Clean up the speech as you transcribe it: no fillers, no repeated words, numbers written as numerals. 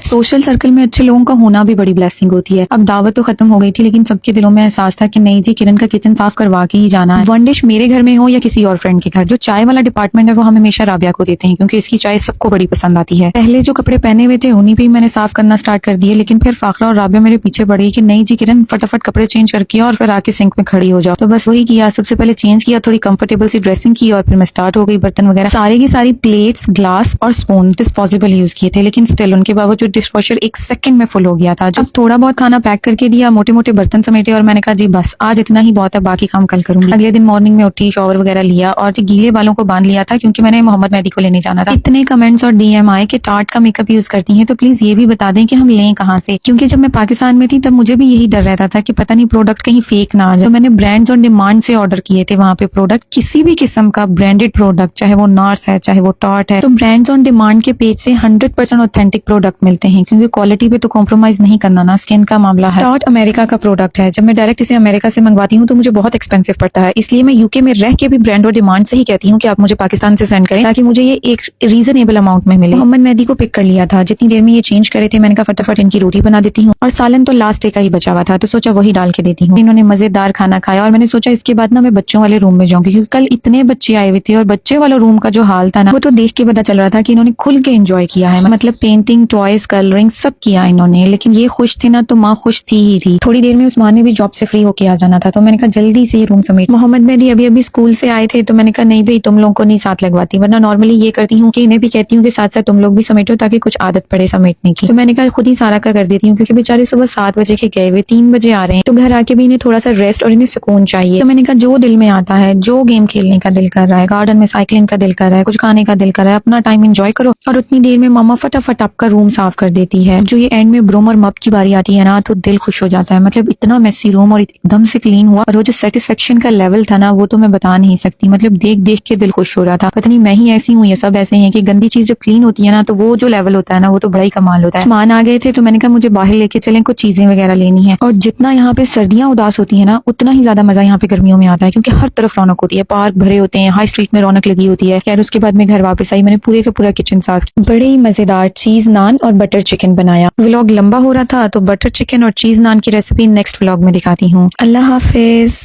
Social circle में अच्छे लोगों का होना भी बड़ी ब्लेसिंग होती है। अब दावत तो खत्म हो गई थी, लेकिन सबके दिलों में एहसास था कि नहीं जी, किरण का किचन साफ करवा के ही जाना है। वन डिश मेरे घर में हो या किसी और फ्रेंड के घर, जो चाय वाला डिपार्टमेंट है वो हम हमेशा राबिया को देते हैं, क्योंकि इसकी चाय सबको बड़ी पसंद आती है। पहले जो कपड़े पहने हुए थे उन्हीं पे ही मैंने साफ करना स्टार्ट कर दिए, लेकिन फिर फाखरा और राबिया मेरे पीछे पड़ी कि नहीं जी किरण, फटाफट कपड़े चेंज करके और फिर आके सिंक में खड़ी हो जाओ। तो बस वही किया। सबसे पहले चेंज किया, थोड़ी कंफर्टेबल सी ड्रेसिंग की और फिर मैं स्टार्ट हो गई। बर्तन वगैरह सारे की सारी प्लेट्स, ग्लास और स्पून डिस्पोजेबल यूज किए थे, लेकिन स्टिल उनके बावजूद डिशवॉशर एक सेकंड में फुल हो गया था। जब थोड़ा बहुत खाना पैक करके दिया, मोटे मोटे बर्तन समेटे और मैंने कहा जी बस आज इतना ही बहुत है, बाकी काम कल करूंगी। अगले दिन मॉर्निंग में उठी, शॉवर वगैरह लिया और जी गीले बालों को बांध लिया था, क्योंकि मैंने मोहम्मद मेहदी को लेने जाना था। इतने कमेंट्स और डीएम आए कि टार्ट का मेकअप यूज करती हैं, तो प्लीज ये भी बता दें कि हम लें कहाँ से, क्योंकि जब मैं पाकिस्तान में थी तब मुझे भी यही डर रहता था कि पता नहीं प्रोडक्ट कहीं फेक ना आ जाए। तो मैंने ब्रांड्स और डिमांड से ऑर्डर किए थे वहां पे प्रोडक्ट, किसी भी किस्म का ब्रांडेड प्रोडक्ट, चाहे वो नार्स है चाहे वो टार्ट है, तो ब्रांड्स ऑन डिमांड के पेज से 100% ऑथेंटिक प्रोडक्ट मिलते हैं, क्योंकि क्वालिटी पे तो कॉम्प्रोमाइज नहीं करना ना, स्किन का मामला है। टार्ट अमेरिका का प्रोडक्ट है, जब मैं डायरेक्ट इसे अमेरिका से मंगवाती हूँ तो मुझे बहुत एक्सपेंसिव पड़ता है, इसलिए मैं यूके में रह के भी ब्रांड और डिमांड से ही कहती हूँ कि आप मुझे पाकिस्तान से सेंड करें, ताकि मुझे ये एक रीजनेबल अमाउंट में मिले। मोहम्मद मेहदी को पिक कर लिया था, जितनी देर में ये चेंज करे थे मैंने कहा फटाफट इनकी रोटी बना देती हूँ, और सालन तो लास्ट डे का ही बचा हुआ था, तो सोचा वही डाल के देती हूँ। इन्होंने मजेदार खाना खाया और मैंने सोचा इसके बाद ना मैं बच्चों वाले रूम में जाऊंगी, क्योंकि कल इतने बच्चे आए हुए थे और बच्चे वाला रूम का जो हाल था ना, वो तो देख के पता चल रहा था कि इन्होंने खुल के एंजॉय किया है, मतलब पेंटिंग, टॉयज, कलरिंग सब किया इन्होंने। लेकिन ये खुश थे ना तो माँ खुश थी ही थी। थोड़ी देर में उस्मान ने भी जॉब से फ्री होके आ जाना था, तो मैंने कहा जल्दी से रूम समेट। मोहम्मद मेहदी अभी अभी स्कूल से आए थे, तो मैंने कहा नहीं भाई तुम लोगों को नहीं साथ लगवाती, वरना नॉर्मली ये करती हूँ कि इन्हें भी कहती हूँ कि साथ साथ तुम लोग भी समेटो, ताकि कुछ आदत पड़े समेटने की। तो मैंने कहा खुद ही सारा का कर देती हूँ, क्योंकि बेचारे सुबह 7 बजे के गए हुए 3 बजे आ रहे हैं, तो घर आके भी इन्हें थोड़ा सा रेस्ट और इन्हें सुकून चाहिए। तो मैंने कहा जो दिल में आता है, जो गेम खेलने का दिल कर रहा है, गार्डन में साइकिलिंग का दिल कर रहा है, कुछ खाने का दिल कर रहा है, अपना टाइम एंजॉय करो। और उतनी देर में मामा फटाफट आपका रूम साफ कर देती है। जो ये एंड में ब्रूम और मप की बारी आती है ना, तो दिल खुश हो जाता है। मतलब इतना मेसी रूम और एकदम से क्लीन हुआ, और वो जो सेटिस्फेक्शन का लेवल था ना, वो तो मैं बता नहीं सकती। मतलब देख देख के दिल खुश हो रहा था। पता नहीं मैं ही ऐसी हूँ या सब ऐसे हैं कि गंदी चीज जब क्लीन होती है ना, तो वो जो लेवल होता है ना, वो तो बड़ा ही कमाल होता है। सामान आ गए थे, तो मैंने कहा मुझे बाहर लेके चलें, कुछ चीजें वगैरह लेनी है। और जितना यहाँ पे सर्दियां उदास होती है ना, उतना ही ज्यादा मजा यहाँ पे गर्मियों में आता है, क्योंकि हर तरफ रौनक होती है, पार्क भरे होते हैं, हाई स्ट्रीट में रौनक लगी होती है। यार उसके बाद में घर वापस आई, मैंने पूरे का पूरा किचन साफ किया। बड़े ही मजेदार चीज नान और बटर चिकन बनाया। व्लॉग लंबा हो रहा था, तो बटर चिकन और चीज नान की रेसिपी नेक्स्ट व्लॉग में दिखाती हूँ। अल्लाह हाफिज।